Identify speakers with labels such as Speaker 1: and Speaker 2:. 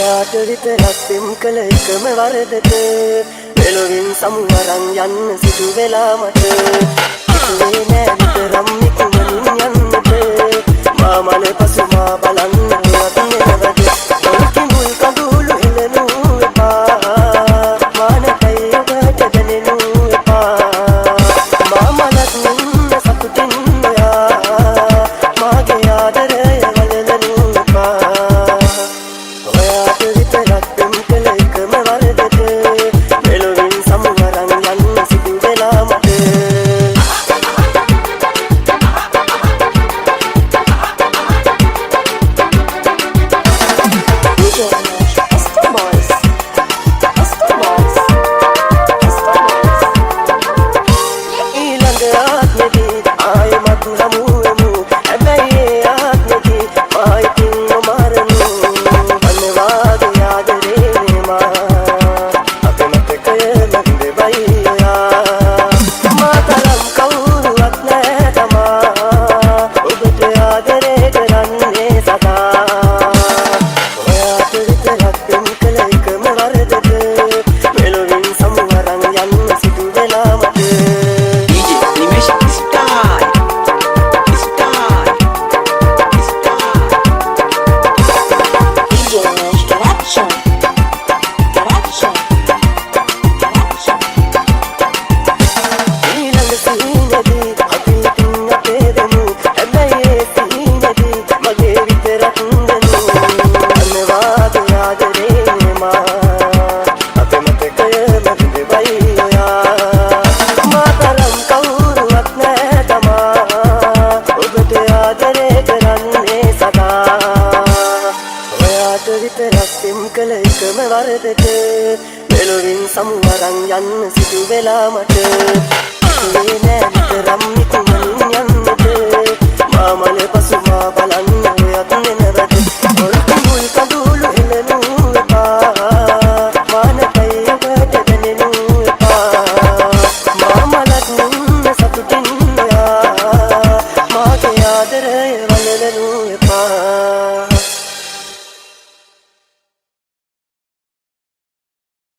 Speaker 1: ඔයාට විතරක් පෙම් කළ එකම වරදට මෙලොවින් සමුවරන් යන්න සිදු වෙලා මට හිතුවේ නෑ විතරම් ඉක්මනින් යන්නට මා මන පසු මා බලන්න ඔයත් නෙවද ඔලුකි මුල් කඳුළු හෙලනු එපා මානකයි ඔබට දැනෙනු එපා මා මනත් නින්න සතුටින් ඔයා මාගේ ආදරය වලලනු එපා ඔයාට විතරක් පෙම් කළ එකම වරදට මෙලොවින් සමුවරන් යන්න සිදු වෙලා මට විතරක් පෙම් කළ එකම වරදට මෙලොවින් සමුවරන් යන්න සිදු වෙලා මට